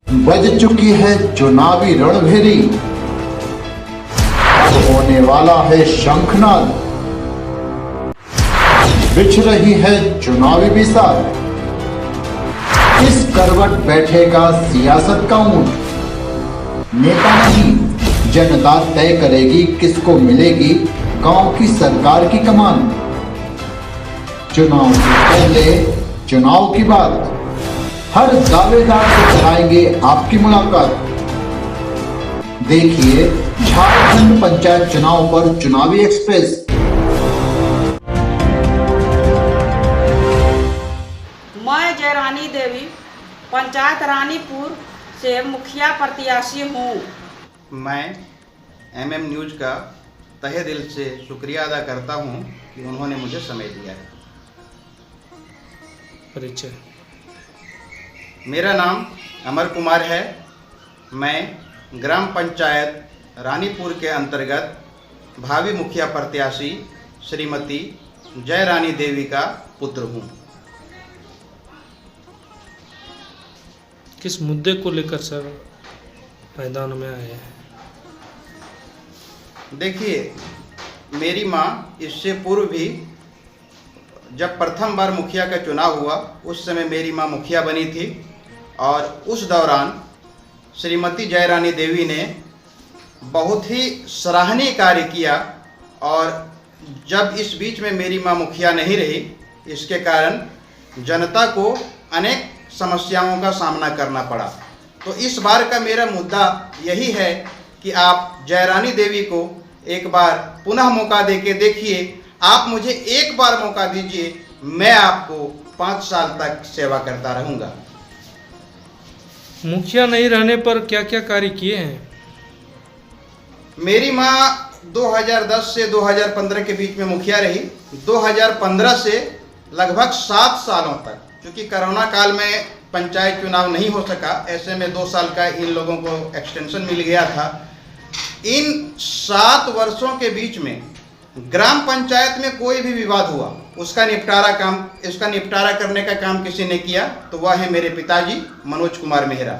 बज चुकी है चुनावी रणभेरी, अब होने वाला है शंखनाद, बिछ रही है चुनावी बिसात, इस करवट बैठेगा सियासत का ऊंट, नेता नहीं जनता तय करेगी किसको मिलेगी गांव की सरकार की कमान। चुनाव से पहले चुनाव की बात, हर दावेदार से कराएंगे आपकी मुलाकात। देखिए झारखंड पंचायत चुनाव पर चुनावी एक्सप्रेस। मैं जयरानी देवी पंचायत रानीपुर से मुखिया प्रत्याशी हूँ। मैं MM न्यूज़ का तहे दिल से शुक्रिया अदा करता हूँ कि उन्होंने मुझे समय दिया है। परिचय। मेरा नाम अमर कुमार है। मैं ग्राम पंचायत रानीपुर के अंतर्गत भावी मुखिया प्रत्याशी श्रीमती जयरानी देवी का पुत्र हूँ। किस मुद्दे को लेकर सर मैदान में आए हैं? देखिए, मेरी माँ इससे पूर्व भी जब प्रथम बार मुखिया का चुनाव हुआ उस समय मेरी माँ मुखिया बनी थी और उस दौरान श्रीमती जयरानी देवी ने बहुत ही सराहनीय कार्य किया। और जब इस बीच में मेरी माँ मुखिया नहीं रही, इसके कारण जनता को अनेक समस्याओं का सामना करना पड़ा। तो इस बार का मेरा मुद्दा यही है कि आप जयरानी देवी को एक बार पुनः मौका देके देखिए। आप मुझे एक बार मौका दीजिए, मैं आपको 5 साल तक सेवा करता रहूँगा। मुखिया नहीं रहने पर क्या क्या कार्य किए हैं? मेरी माँ 2010 से 2015 के बीच में मुखिया रही। 2015 से लगभग 7 सालों तक, क्योंकि कोरोना काल में पंचायत चुनाव नहीं हो सका, ऐसे में 2 साल का इन लोगों को एक्सटेंशन मिल गया था। इन 7 वर्षों के बीच में ग्राम पंचायत में कोई भी विवाद हुआ, उसका निपटारा करने का काम किसी ने किया तो वह है मेरे पिताजी मनोज कुमार मेहरा।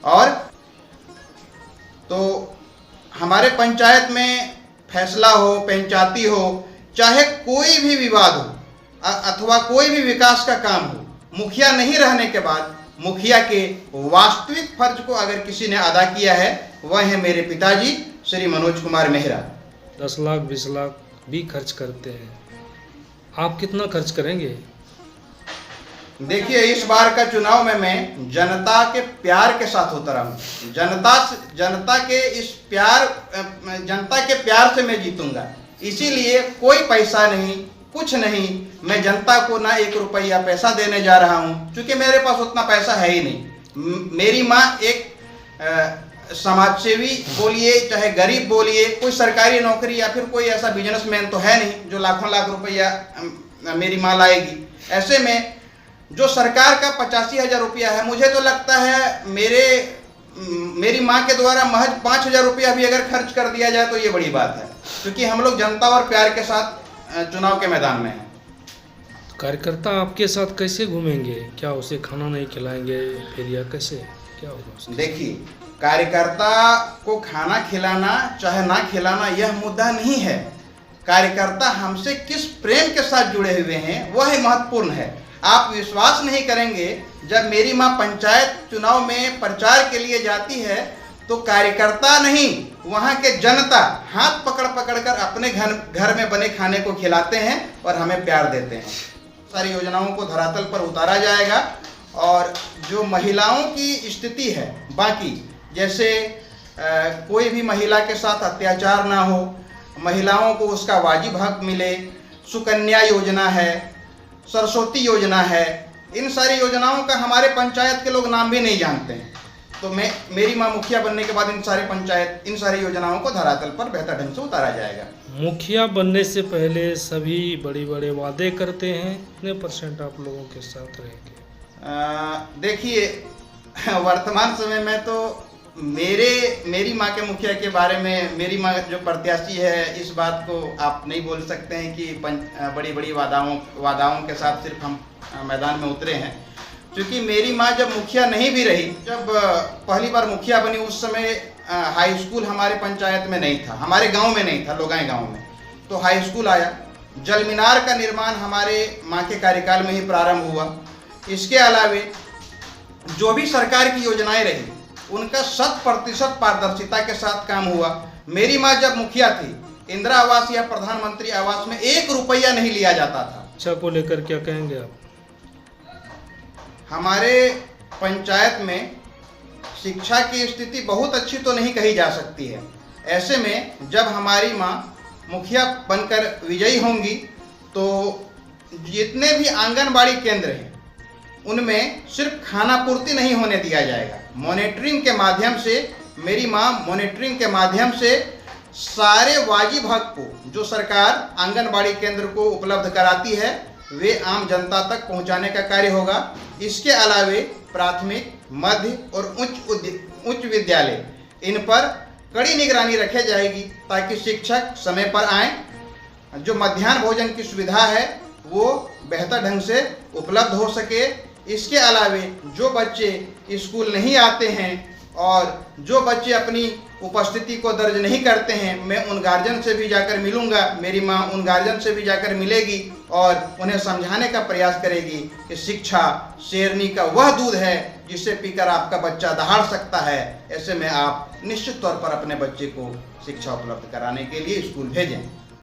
और तो हमारे पंचायत में फैसला हो, पंचायती हो, चाहे कोई भी विवाद हो अथवा कोई भी विकास का काम हो, मुखिया नहीं रहने के बाद मुखिया के वास्तविक फर्ज को अगर किसी ने अदा किया है वह है मेरे पिताजी श्री मनोज कुमार मेहरा। 10 लाख 20 लाख भी खर्च करते हैं, आप कितना खर्च करेंगे? देखिए, इस बार का चुनाव में मैं जनता के प्यार के साथ उतरा हूँ। जनता के प्यार से मैं जीतूंगा। इसीलिए कोई पैसा नहीं, कुछ नहीं, मैं जनता को ना 1 रुपया पैसा देने जा रहा हूँ, क्योंकि मेरे पास उतना पैसा है ही नहीं। मेरी माँ एक समाजसेवी बोलिए, चाहे गरीब बोलिए, कोई सरकारी नौकरी या फिर कोई ऐसा बिजनेसमैन तो है नहीं जो लाखों लाख रुपया मेरी माँ लाएगी। ऐसे में जो सरकार का 85,000 रुपया है, मुझे तो लगता है मेरी माँ के द्वारा महज 5,000 रुपया भी अगर खर्च कर दिया जाए तो ये बड़ी बात है, क्योंकि हम लोग जनता और प्यार के साथ चुनाव के मैदान में हैं। कार्यकर्ता आपके साथ कैसे घूमेंगे? क्या उसे खाना नहीं खिलाएंगे फिर, या कैसे क्या होगा? देखिए, कार्यकर्ता को खाना खिलाना चाहे ना खिलाना यह मुद्दा नहीं है। कार्यकर्ता हमसे किस प्रेम के साथ जुड़े हुए हैं वह महत्वपूर्ण है। आप विश्वास नहीं करेंगे, जब मेरी माँ पंचायत चुनाव में प्रचार के लिए जाती है तो कार्यकर्ता नहीं, वहाँ के जनता हाथ पकड़ पकड़ कर अपने घर में बने खाने को खिलाते हैं और हमें प्यार देते हैं। सारी योजनाओं को धरातल पर उतारा जाएगा। और जो महिलाओं की स्थिति है, बाकी जैसे कोई भी महिला के साथ अत्याचार ना हो, महिलाओं को उसका वाजिब हक मिले, सुकन्या योजना है, सरस्वती योजना है, इन सारी योजनाओं का हमारे पंचायत के लोग नाम भी नहीं जानते हैं। तो मेरी माँ मुखिया बनने के बाद इन सारी योजनाओं को धरातल पर बेहतर ढंग से उतारा जाएगा। मुखिया बनने से पहले सभी बड़े बड़े वादे करते हैं, कितने % आप लोगों के साथ रहेंगे? देखिए, वर्तमान समय में तो मेरी माँ के मुखिया के बारे में, मेरी माँ जो प्रत्याशी है, इस बात को आप नहीं बोल सकते हैं कि बड़ी बड़ी वादाओं के साथ सिर्फ हम मैदान में उतरे हैं। क्योंकि मेरी माँ जब मुखिया नहीं भी रही, जब पहली बार मुखिया बनी उस समय हाई स्कूल हमारे पंचायत में नहीं था, हमारे गांव में नहीं था, लोगाई गांव में। तो हाई स्कूल आया, जल मीनार का निर्माण हमारे माँ के कार्यकाल में ही प्रारंभ हुआ। इसके अलावे जो भी सरकार की योजनाएं रही उनका 100% पारदर्शिता के साथ काम हुआ। मेरी माँ जब मुखिया थी, इंदिरा आवास या प्रधानमंत्री आवास में 1 रुपया नहीं लिया जाता था। शिक्षा को लेकर क्या कहेंगे आप? हमारे पंचायत में शिक्षा की स्थिति बहुत अच्छी तो नहीं कही जा सकती है। ऐसे में जब हमारी माँ मुखिया बनकर विजयी होंगी तो जितने भी आंगनबाड़ी केंद्र हैं उनमें सिर्फ खाना पूर्ति नहीं होने दिया जाएगा। मॉनिटरिंग के माध्यम से, मेरी माँ मॉनिटरिंग के माध्यम से सारे वाजिब हक को जो सरकार आंगनबाड़ी केंद्र को उपलब्ध कराती है वे आम जनता तक पहुंचाने का कार्य होगा। इसके अलावे प्राथमिक, मध्य और उच्च विद्यालय, इन पर कड़ी निगरानी रखी जाएगी ताकि शिक्षक समय पर आएं। जो मध्याह्न भोजन की सुविधा है वो बेहतर ढंग से उपलब्ध हो सके। इसके अलावे जो बच्चे स्कूल नहीं आते हैं और जो बच्चे अपनी उपस्थिति को दर्ज नहीं करते हैं, मैं उन गार्जियन से भी जाकर मिलूंगा। मेरी माँ उन गार्जियन से भी जाकर मिलेगी और उन्हें समझाने का प्रयास करेगी कि शिक्षा शेरनी का वह दूध है जिसे पीकर आपका बच्चा दहाड़ सकता है। ऐसे में आप निश्चित तौर पर अपने बच्चे को शिक्षा उपलब्ध कराने के लिए स्कूल भेजें।